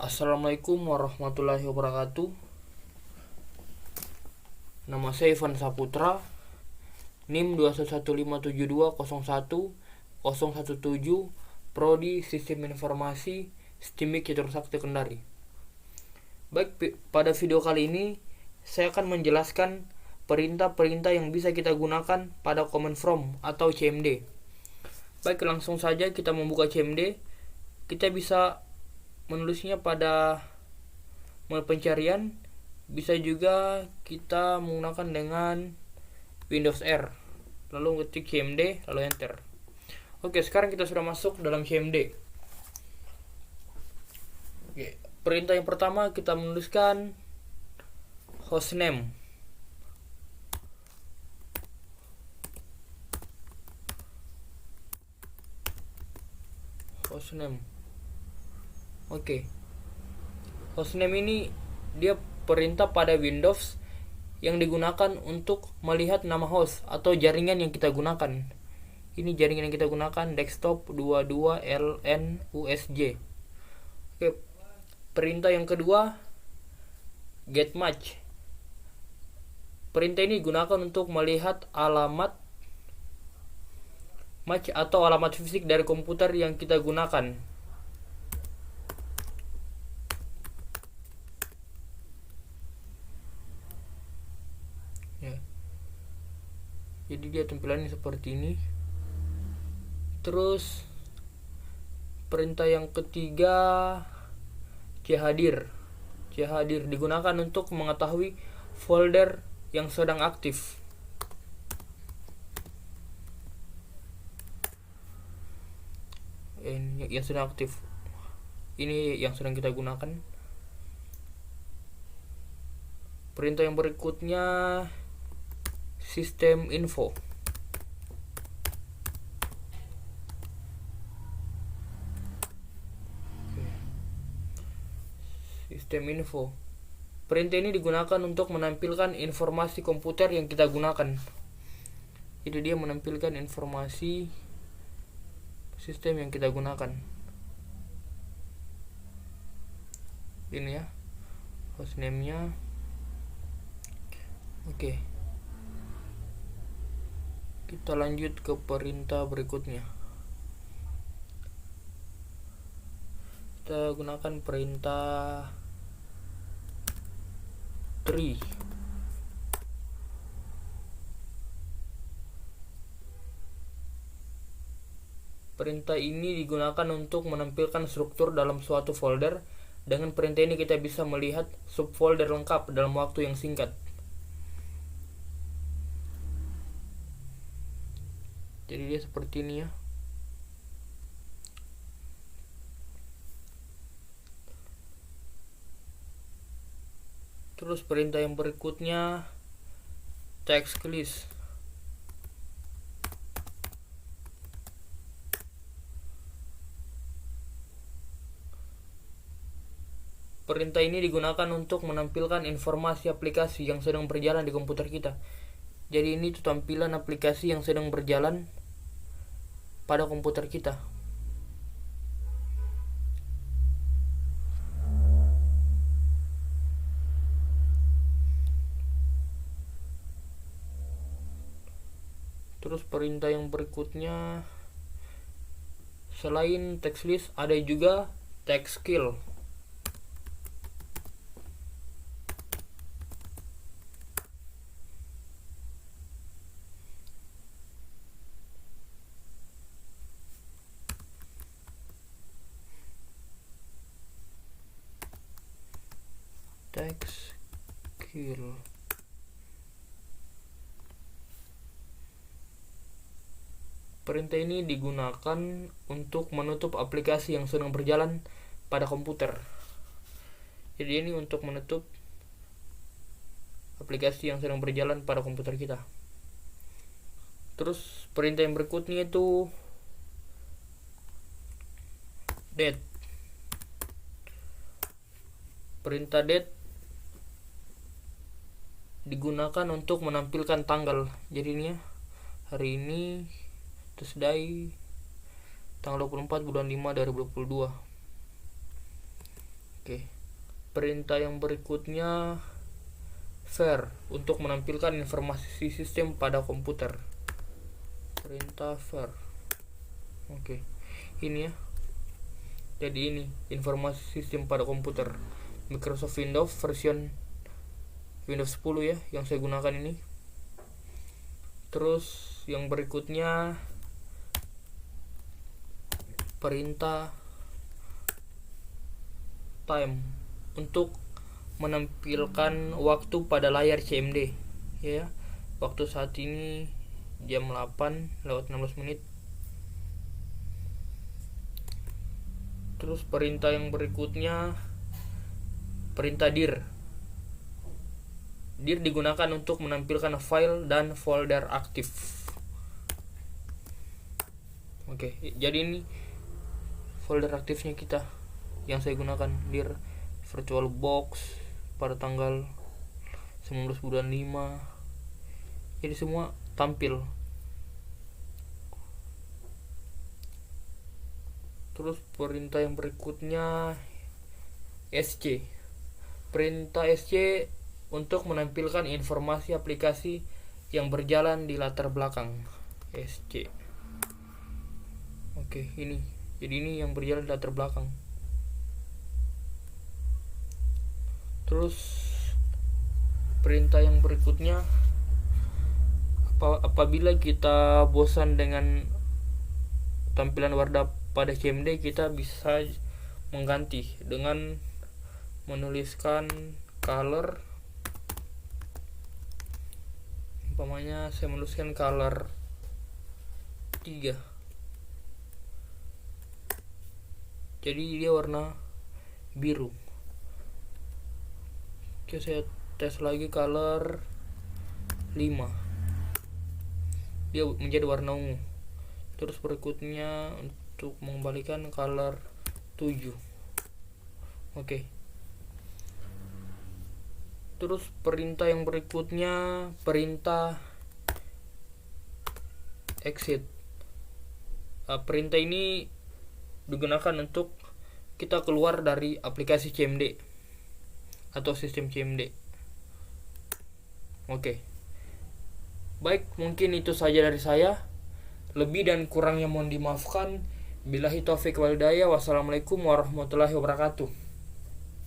Assalamualaikum warahmatullahi wabarakatuh. Nama saya Ivan Saputra, NIM 21157201017, Prodi Sistem Informasi STIMIK Catursakti Kendari. Baik, pada video kali ini saya akan menjelaskan perintah-perintah yang bisa kita gunakan pada command from atau CMD. Baik, langsung saja kita membuka CMD. Kita bisa menulisnya pada menu pencarian, bisa juga kita menggunakan dengan Windows R, lalu ketik CMD lalu enter. Oke, sekarang kita sudah masuk dalam CMD. Oke, perintah yang pertama kita menuliskan hostname. Oke. Hostname ini dia perintah pada Windows yang digunakan untuk melihat nama host atau jaringan yang kita gunakan. Ini jaringan yang kita gunakan, desktop 22LNUSJ. Oke. Perintah yang kedua, get match. Perintah ini digunakan untuk melihat alamat match atau alamat fisik dari komputer yang kita gunakan. Ya. Jadi dia tampilannya seperti ini. Terus perintah yang ketiga, chadir. Chadir digunakan untuk mengetahui folder yang sedang aktif. Yang sedang aktif. Ini yang sedang kita gunakan. Perintah yang berikutnya, sistem info. Sistem info. Perintah ini digunakan untuk menampilkan informasi komputer yang kita gunakan. Jadi dia menampilkan informasi sistem yang kita gunakan. Ini ya, hostname-nya. Oke. Kita lanjut ke perintah berikutnya. Kita gunakan perintah tree. Perintah ini digunakan untuk menampilkan struktur dalam suatu folder. Dengan perintah ini kita bisa melihat subfolder lengkap dalam waktu yang singkat. Jadi dia seperti ini ya. Terus perintah yang berikutnya, text list. Perintah ini digunakan untuk menampilkan informasi aplikasi yang sedang berjalan di komputer kita. Jadi ini tuh tampilan aplikasi yang sedang berjalan pada komputer kita. Terus perintah yang berikutnya, selain text list ada juga text kill. Text kill. Perintah ini digunakan untuk menutup aplikasi yang sedang berjalan pada komputer. Jadi ini untuk menutup aplikasi yang sedang berjalan pada komputer kita. Terus perintah yang berikutnya itu date. Perintah date digunakan untuk menampilkan tanggal. Jadi ini ya, hari ini Tuesday tanggal 24 bulan 5 2022. Oke. Perintah yang berikutnya var untuk menampilkan informasi sistem pada komputer. Perintah var. Oke. Ini ya. Jadi ini informasi sistem pada komputer Microsoft Windows version Windows 10 ya yang saya gunakan ini. Terus yang berikutnya perintah time untuk menampilkan waktu pada layar CMD ya. Waktu saat ini jam 8:16. Terus perintah yang berikutnya perintah dir. Dir digunakan untuk menampilkan file dan folder aktif. Oke, jadi ini folder aktifnya kita yang saya gunakan, dir VirtualBox pada tanggal 19 bulan 5. Jadi semua tampil. Terus perintah yang berikutnya SC. Perintah SC untuk menampilkan informasi aplikasi yang berjalan di latar belakang. SC. Oke, ini. Jadi ini yang berjalan di latar belakang. Terus perintah yang berikutnya apabila kita bosan dengan tampilan warna pada CMD, kita bisa mengganti dengan menuliskan color. Umpamanya saya menuliskan color 3. Jadi dia warna biru. Oke, saya tes lagi color 5. Dia menjadi warna ungu. Terus berikutnya untuk mengembalikan color 7. Oke. Terus perintah yang berikutnya perintah exit. Perintah ini digunakan untuk kita keluar dari aplikasi CMD atau sistem CMD. Oke. Baik, mungkin itu saja dari saya. Lebih dan kurangnya mohon dimaafkan. Billahi taufik wal hidayah. Wassalamualaikum warahmatullahi wabarakatuh.